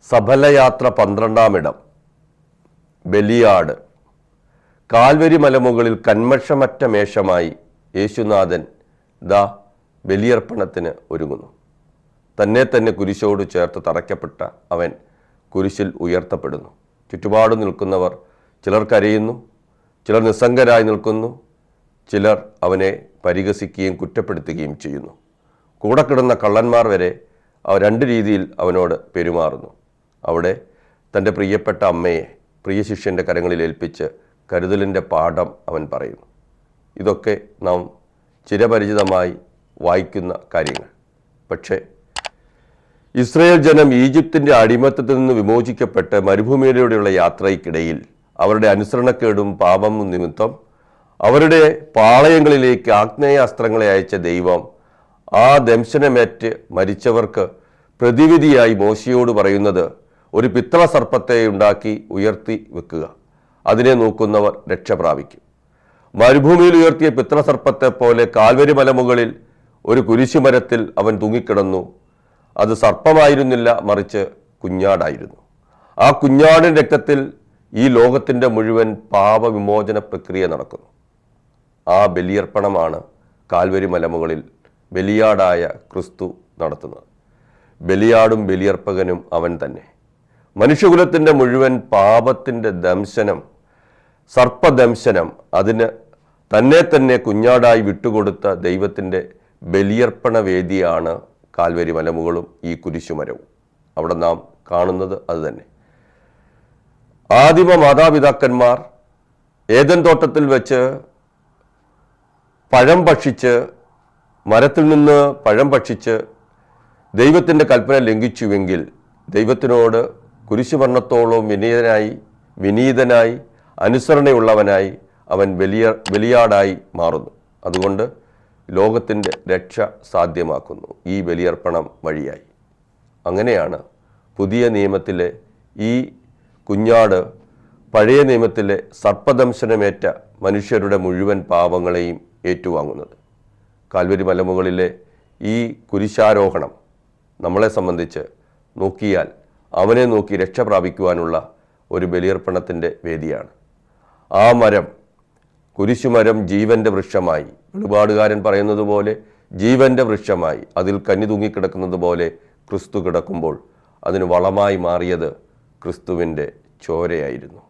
സഫലയാത്ര 12-ാം ഇടം ബലിയാട്. കാൽവരി മലമുകളിൽ കന്മഷമറ്റ മേഷമായി യേശുനാഥൻ ബലിയർപ്പണത്തിന് ഒരുങ്ങുന്നു. തന്നെ കുരിശോട് ചേർത്ത് തറയ്ക്കപ്പെട്ട അവൻ കുരിശിൽ ഉയർത്തപ്പെടുന്നു. ചുറ്റുപാട് നിൽക്കുന്നവർ ചിലർ കരയുന്നു, ചിലർ നിസ്സംഗരായി നിൽക്കുന്നു, ചിലർ അവനെ പരിഹസിക്കുകയും കുറ്റപ്പെടുത്തുകയും ചെയ്യുന്നു. കൂടെ കിടന്ന കള്ളന്മാർ വരെ രണ്ട് രീതിയിൽ അവനോട് പെരുമാറുന്നു. അവിടെ തൻ്റെ പ്രിയപ്പെട്ട അമ്മയെ പ്രിയ ശിഷ്യൻ്റെ കരങ്ങളിൽ ഏൽപ്പിച്ച് കരുതലിൻ്റെ പാഠം അവൻ പറയുന്നു. ഇതൊക്കെ നാം ചിരപരിചിതമായി വായിക്കുന്ന കാര്യങ്ങൾ. പക്ഷേ ഇസ്രായേൽ ജനം ഈജിപ്തിൻ്റെ അടിമത്തത്തിൽ നിന്ന് വിമോചിക്കപ്പെട്ട് മരുഭൂമിയിലൂടെയുള്ള യാത്രയ്ക്കിടയിൽ അവരുടെ അനുസരണക്കേടും പാപം നിമിത്തം അവരുടെ പാളയങ്ങളിലേക്ക് ആഗ്നേയാസ്ത്രങ്ങളെ അയച്ച ദൈവം ആ ദംശനമേറ്റ് മരിച്ചവർക്ക് പ്രതിവിധിയായി മോശയോട് പറയുന്നത്, ഒരു പിത്തള സർപ്പത്തെ ഉണ്ടാക്കി ഉയർത്തി വെക്കുക, അതിനെ നോക്കുന്നവർ രക്ഷ പ്രാപിക്കും. മരുഭൂമിയിൽ ഉയർത്തിയ പിത്തള സർപ്പത്തെ പോലെ കാൽവരി മലമുകളിൽ ഒരു കുരിശുമരത്തിൽ അവൻ തൂങ്ങിക്കിടന്നു. അത് സർപ്പമായിരുന്നില്ല, മറിച്ച് കുഞ്ഞാടായിരുന്നു. ആ കുഞ്ഞാടിൻ്റെ രക്തത്തിൽ ഈ ലോകത്തിൻ്റെ മുഴുവൻ പാപവിമോചന പ്രക്രിയ നടക്കുന്നു. ആ ബലിയർപ്പണമാണ് കാൽവരി മലമുകളിൽ ബലിയാടായ ക്രിസ്തു നടത്തുന്നത്. ബലിയാടും ബലിയർപ്പകനും അവൻ തന്നെ. മനുഷ്യകുലത്തിൻ്റെ മുഴുവൻ പാപത്തിൻ്റെ ദംശനം, സർപ്പദംശനം, അതിന് തന്നെ കുഞ്ഞാടായി വിട്ടുകൊടുത്ത ദൈവത്തിൻ്റെ ബലിയർപ്പണ വേദിയാണ് കാൽവരി മലമുകളും ഈ കുരിശുമരവും. അവിടെ നാം കാണുന്നത് അതുതന്നെ. ആദിമ മാതാപിതാക്കന്മാർ ഏദൻ തോട്ടത്തിൽ വെച്ച് പഴം ഭക്ഷിച്ച്, മരത്തിൽ നിന്ന് പഴം ഭക്ഷിച്ച് ദൈവത്തിൻ്റെ കൽപ്പന ലംഘിച്ചുവെങ്കിൽ ദൈവത്തിനോട് കുരിശുമരണത്തോളം വിനീതനായി അനുസരണയുള്ളവനായി അവൻ ബലിയാടായി മാറുന്നു. അതുകൊണ്ട് ലോകത്തിൻ്റെ രക്ഷ സാധ്യമാക്കുന്നു ഈ ബലിയർപ്പണം വഴിയായി. അങ്ങനെയാണ് പുതിയ നിയമത്തിലെ ഈ കുഞ്ഞാട് പഴയ നിയമത്തിലെ സർപ്പദംശനമേറ്റ മനുഷ്യരുടെ മുഴുവൻ പാപങ്ങളെയും ഏറ്റുവാങ്ങുന്നത്. കാൽവരി മലമുകളിലെ ഈ കുരിശാരോഹണം നമ്മളെ സംബന്ധിച്ച് നോക്കിയാൽ അവനെ നോക്കി രക്ഷ പ്രാപിക്കുവാനുള്ള ഒരു ബലിയർപ്പണത്തിൻ്റെ വേദിയാണ്. ആ മരം, കുരിശുമരം, ജീവൻ്റെ വൃക്ഷമായി, വെളിപാടുകാരൻ പറയുന്നത് പോലെ ജീവൻ്റെ വൃക്ഷമായി അതിൽ കന്നി തൂങ്ങിക്കിടക്കുന്നത് പോലെ ക്രിസ്തു കിടക്കുമ്പോൾ അതിന് വളമായി മാറിയത് ക്രിസ്തുവിൻ്റെ ചോരയായിരുന്നു.